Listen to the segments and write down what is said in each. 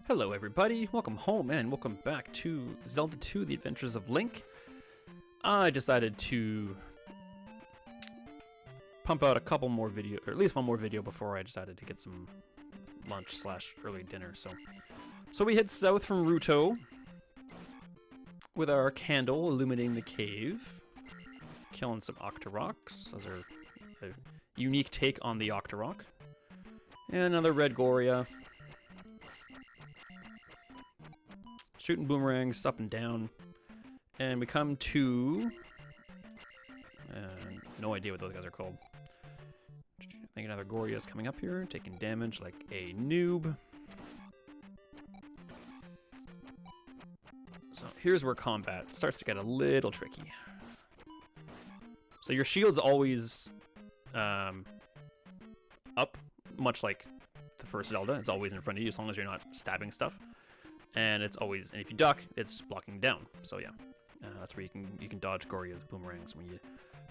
Hello everybody, welcome home and welcome back to Zelda 2, The Adventures of Link. I decided to pump out a couple more video, or at least one more video before I decided to get some lunch slash early dinner. So we head south from Ruto with our candle illuminating the cave, killing some Octoroks. Those are a unique take on the Octorok. And another red Goria. Shooting boomerangs up and down. And we come to... no idea what those guys are called. I think another Goria is coming up here, taking damage like a noob. So here's where combat starts to get a little tricky. So your shield's always up, much like the first Zelda. It's always in front of you as long as you're not stabbing stuff. And it's always, and if you duck, it's blocking down. So yeah, that's where you can dodge Goria's boomerangs when you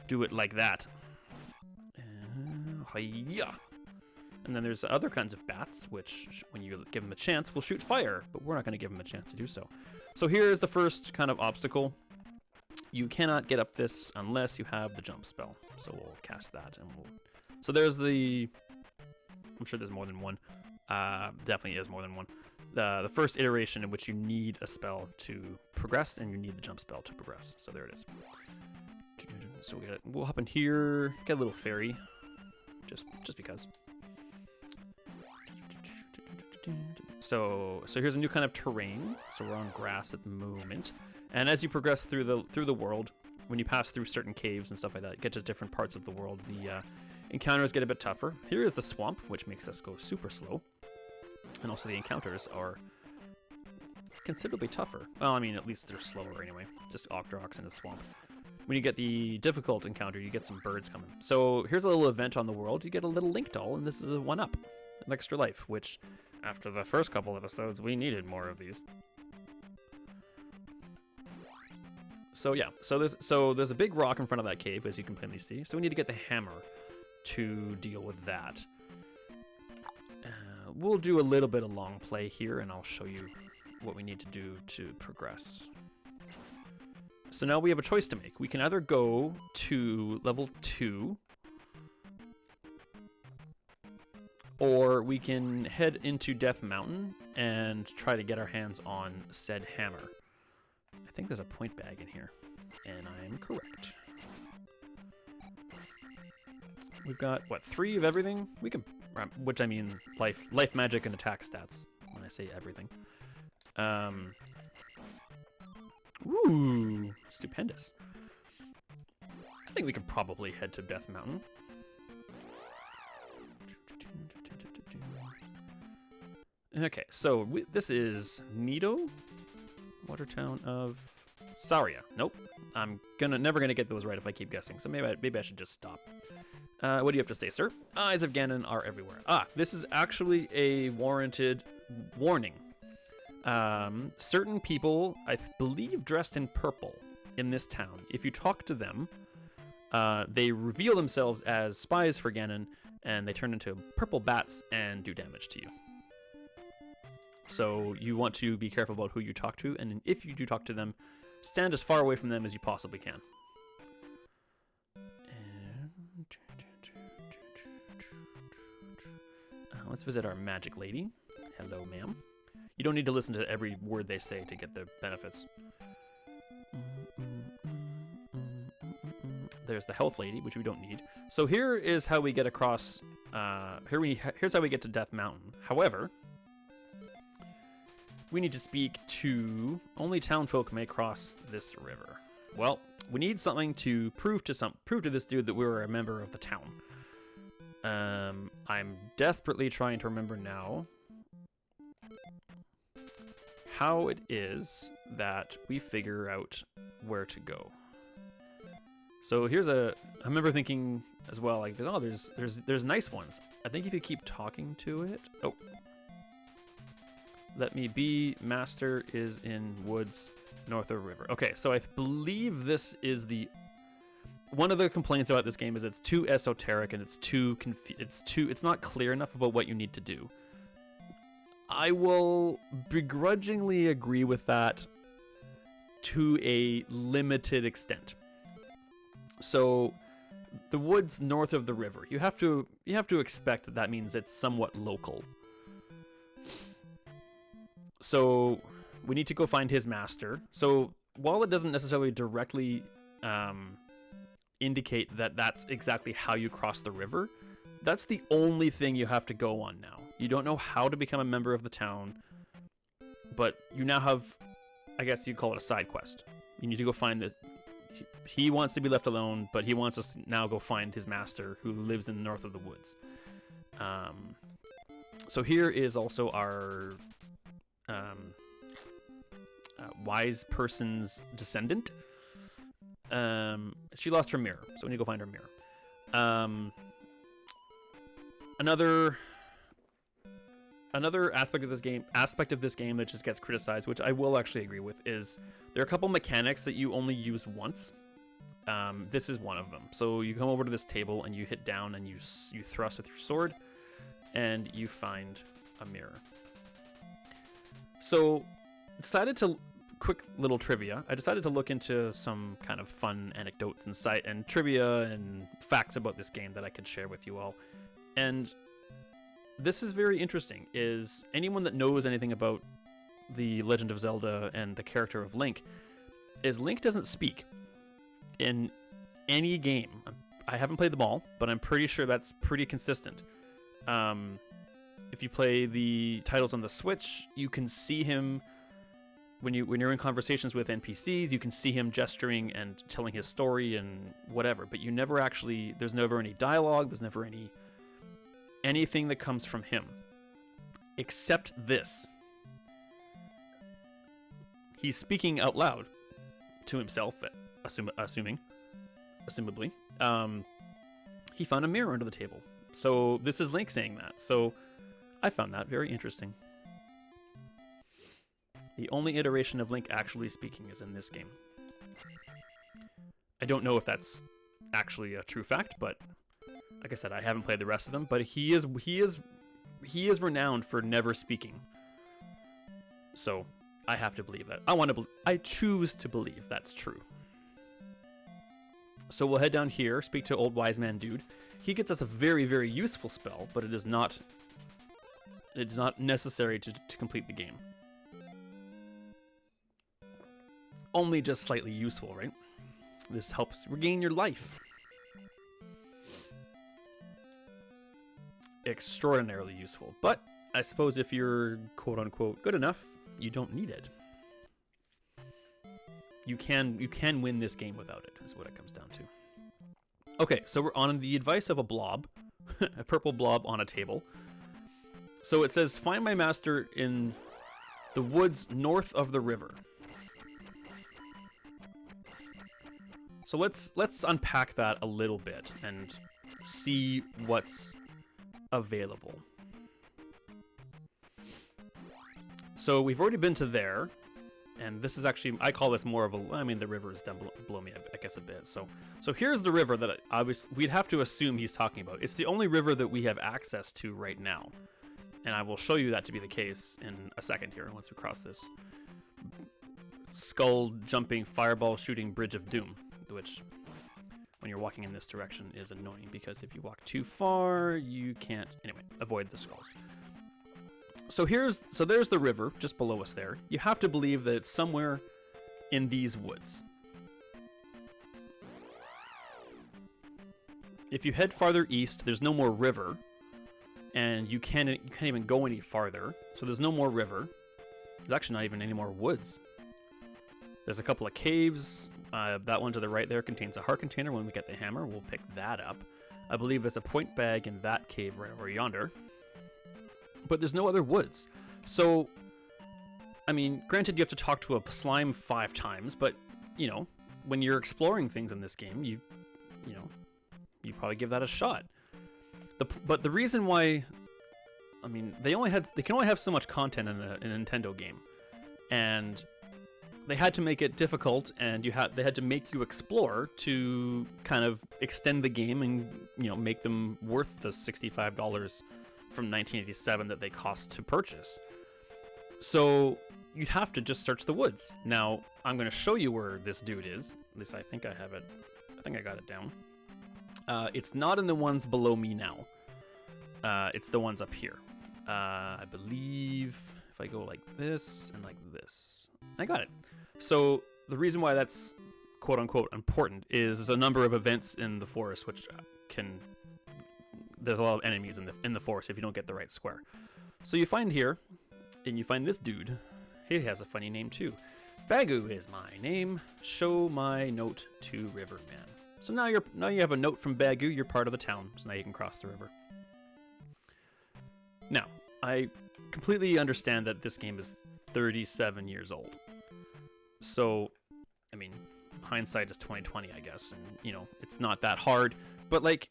do it like that. Hiya! And then there's other kinds of bats, which when you give them a chance, will shoot fire, but we're not going to give them a chance to do so. So here's the first kind of obstacle. You cannot get up this unless you have the jump spell. So we'll cast that, and we'll. So there's the. I'm sure there's more than one. Definitely is more than one. The first iteration in which you need a spell to progress, and you need the jump spell to progress. So there it is. So we'll hop in here, get a little fairy, just because. So here's a new kind of terrain. So we're on grass at the moment, and as you progress through the world, when you pass through certain caves and stuff like that, get to different parts of the world, the encounters get a bit tougher. Here is the swamp, which makes us go super slow. And also the encounters are considerably tougher. Well, I mean, at least they're slower anyway. Just Octoroks in the swamp. When you get the difficult encounter, you get some birds coming. So here's a little event on the world. You get a little Link doll, and this is a 1-up. An extra life, which, after the first couple episodes, we needed more of these. So yeah, so there's a big rock in front of that cave, as you can plainly see. So we need to get the hammer to deal with that. We'll do a little bit of long play here, and I'll show you what we need to do to progress. So now we have a choice to make. We can either go to level 2, or we can head into Death Mountain and try to get our hands on said hammer. I think there's a point bag in here, and I am correct. We've got, what, 3 of everything? We can, which I mean life magic and attack stats, when I say everything. Ooh, stupendous. I think we could probably head to Death Mountain. Okay, so this is Nido, water town of Saria. Nope, I'm never gonna get those right if I keep guessing. So maybe I should just stop. What do you have to say, sir? Eyes of Ganon are everywhere. This is actually a warranted warning. Certain people, I believe, dressed in purple in this town. If you talk to them, they reveal themselves as spies for Ganon, and they turn into purple bats and do damage to you. So you want to be careful about who you talk to, and if you do talk to them, stand as far away from them as you possibly can. Let's visit our magic lady. Hello, ma'am. You don't need to listen to every word they say to get the benefits. There's the health lady, which we don't need. So here is how we get across. Here's how we get to Death Mountain. However, we need to speak to only townfolk may cross this river. Well, we need something to prove to this dude that we were a member of the town. I'm desperately trying to remember now how it is that we figure out where to go. So I remember thinking as well, like, oh, there's nice ones. I think if you keep talking to it, oh, let me be, master is in woods north of river. Okay, so I believe this is one of the complaints about this game is it's too esoteric and it's not clear enough about what you need to do. I will begrudgingly agree with that to a limited extent. So the woods north of the river, you have to expect that means it's somewhat local. So we need to go find his master. So while it doesn't necessarily directly indicate that that's exactly how you cross the river, that's the only thing you have to go on now. You don't know how to become a member of the town, but you now have, I guess you'd call it a side quest. You need to go find this. He wants to be left alone, but he wants us to now go find his master who lives in the north of the woods. So here is also our wise person's descendant. She lost her mirror, so we need to go find her mirror. Another aspect of this game that just gets criticized, which I will actually agree with, is there are a couple mechanics that you only use once. This is one of them. So you come over to this table and you hit down and you thrust with your sword, and you find a mirror. So quick little trivia. I decided to look into some kind of fun anecdotes and trivia and facts about this game that I could share with you all. And this is very interesting. Is anyone that knows anything about the Legend of Zelda and the character of Link, is Link doesn't speak in any game. I haven't played them all, but I'm pretty sure that's pretty consistent. If you play the titles on the Switch, you can see him when you're in conversations with NPCs. You can see him gesturing and telling his story and whatever, but there's never any dialogue. There's never anything that comes from him, except this. He's speaking out loud to himself, assumably. He found a mirror under the table. So this is Link saying that. So I found that very interesting. The only iteration of Link actually speaking is in this game. I don't know if that's actually a true fact, but like I said, I haven't played the rest of them, but he is renowned for never speaking. So I have to believe that. I choose to believe that's true. So we'll head down here, speak to old wise man dude. He gets us a very, very useful spell, but it is not necessary to complete the game. Only just slightly useful, right? This helps regain your life. Extraordinarily useful, but I suppose if you're quote-unquote good enough, you don't need it. You can win this game without it, is what it comes down to. Okay, so we're on the advice of a blob, a purple blob on a table. So it says, find my master in the woods north of the river. So let's unpack that a little bit and see what's available. So we've already been to there, and this is actually, I call this more of the river is down below me, I guess, a bit. So here's the river that we'd have to assume he's talking about. It's the only river that we have access to right now, and I will show you that to be the case in a second here once we cross this skull jumping, fireball shooting bridge of doom, which when you're walking in this direction is annoying because if you walk too far, you can't, anyway, avoid the skulls. So there's the river just below us there. You have to believe that it's somewhere in these woods. If you head farther east, there's no more river, and you can't even go any farther. So there's no more river. There's actually not even any more woods. There's a couple of caves. That one to the right there contains a heart container. When we get the hammer, we'll pick that up. I believe there's a point bag in that cave right over yonder. But there's no other woods. So, I mean, granted, you have to talk to a slime 5 times, but, you know, when you're exploring things in this game, you probably give that a shot. But the reason why, I mean, they can only have so much content in a Nintendo game. And they had to make it difficult, and they had to make you explore to kind of extend the game and, you know, make them worth the $65 from 1987 that they cost to purchase. So you'd have to just search the woods. Now, I'm going to show you where this dude is. At least I think I have it. I think I got it down. It's not in the ones below me now. It's the ones up here. I believe if I go like this and like this. I got it. So the reason why that's quote-unquote important is there's a number of events in the forest which can... There's a lot of enemies in the forest if you don't get the right square. So you find here, and you find this dude. He has a funny name too. Bagu is my name. Show my note to Riverman. So now you have a note from Bagu. You're part of the town, so now you can cross the river. Now, I completely understand that this game is 37 years old. So, I mean, hindsight is 2020, I guess, and you know it's not that hard. But like,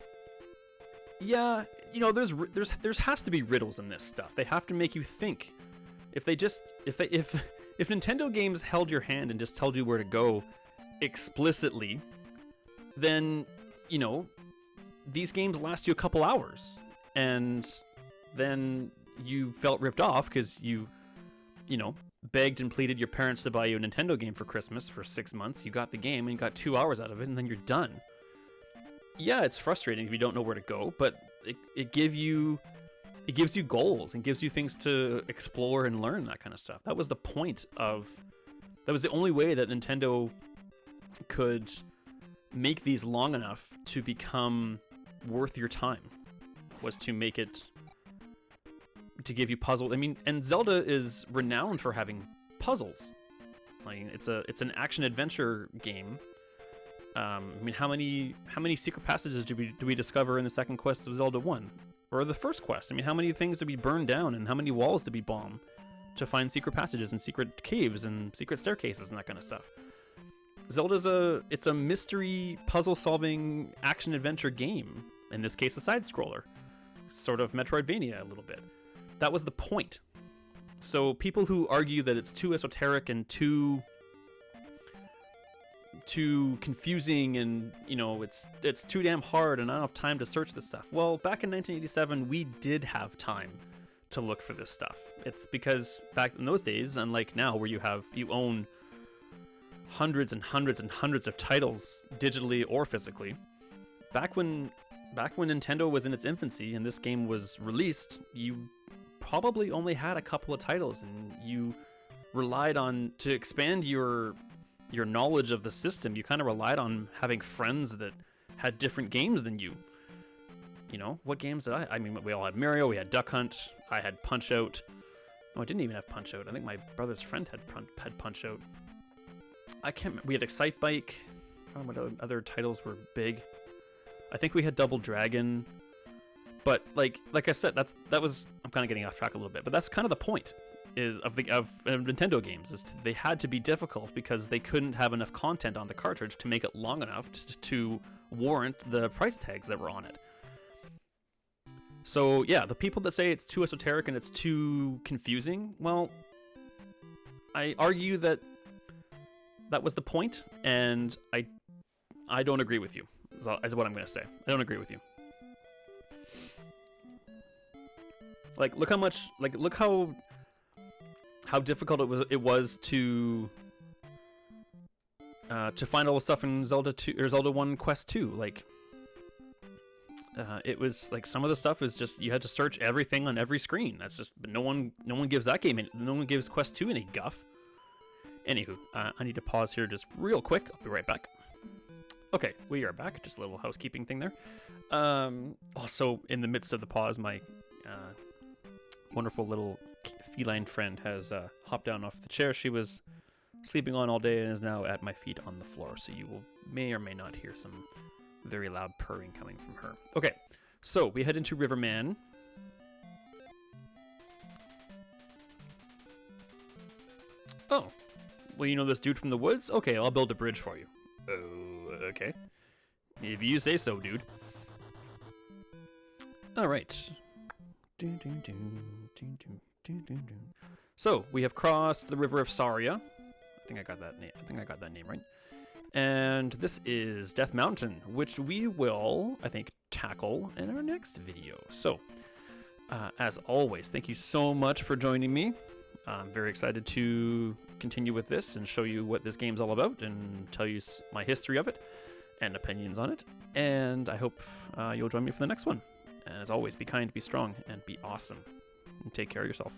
yeah, you know, there's has to be riddles in this stuff. They have to make you think. If Nintendo games held your hand and just told you where to go explicitly, then, you know, these games last you a couple hours, and then you felt ripped off because you know, begged and pleaded your parents to buy you a Nintendo game for Christmas for 6 months. You got the game and you got 2 hours out of it, and then you're done. Yeah, it's frustrating if you don't know where to go, but it gives you goals and gives you things to explore and learn, that kind of stuff. That was the point of... That was the only way that Nintendo could make these long enough to become worth your time, was to make it... to give you puzzles. I mean, and Zelda is renowned for having puzzles. Like, it's an action-adventure game. I mean, how many secret passages do we discover in the second quest of Zelda 1? Or the first quest? I mean, how many things did we burn down, and how many walls did we bomb to find secret passages and secret caves and secret staircases and that kind of stuff? Zelda's it's a mystery puzzle-solving action-adventure game. In this case, a side-scroller. Sort of Metroidvania a little bit. That was the point. So people who argue that it's too esoteric and too confusing, and you know, it's too damn hard and I don't have time to search this stuff. Well, back in 1987 we did have time to look for this stuff. It's because back in those days, unlike now where you own hundreds and hundreds and hundreds of titles digitally or physically, back when Nintendo was in its infancy and this game was released, you probably only had a couple of titles, and you relied on, to expand your knowledge of the system, you kind of relied on having friends that had different games than you. You know, what games did I mean, we all had Mario, we had Duck Hunt, I had Punch-Out. No, I didn't even have Punch-Out. I think my brother's friend had Punch-Out. I can't remember. We had Excite Bike. I don't know what other titles were big. I think we had Double Dragon. But like I said, that was, I'm kind of getting off track a little bit, but that's kind of the point of Nintendo games, is they had to be difficult because they couldn't have enough content on the cartridge to make it long enough to warrant the price tags that were on it. So yeah, the people that say it's too esoteric and it's too confusing, well, I argue that was the point, and I don't agree with you, is what I'm going to say. I don't agree with you. Like, look how difficult it was to find all the stuff in Zelda 2 or Zelda 1 Quest 2. Like, it was like some of the stuff is just, you had to search everything on every screen. That's just, no one gives that game no one gives Quest 2 any guff. Anywho, I need to pause here just real quick. I'll be right back. Okay, we are back. Just a little housekeeping thing there. Also, in the midst of the pause, my wonderful little feline friend has hopped down off the chair she was sleeping on all day and is now at my feet on the floor. So you may or may not hear some very loud purring coming from her. Okay, so we head into Riverman. Oh, well, you know this dude from the woods? Okay, I'll build a bridge for you. Oh, okay. If you say so, dude. All right. So we have crossed the river of Saria. I think I got that name right. And this is Death Mountain, which we will, I think, tackle in our next video. So, as always, thank you so much for joining me. I'm very excited to continue with this and show you what this game's all about and tell you my history of it and opinions on it. And I hope you'll join me for the next one. And as always, be kind, be strong, and be awesome. And take care of yourself.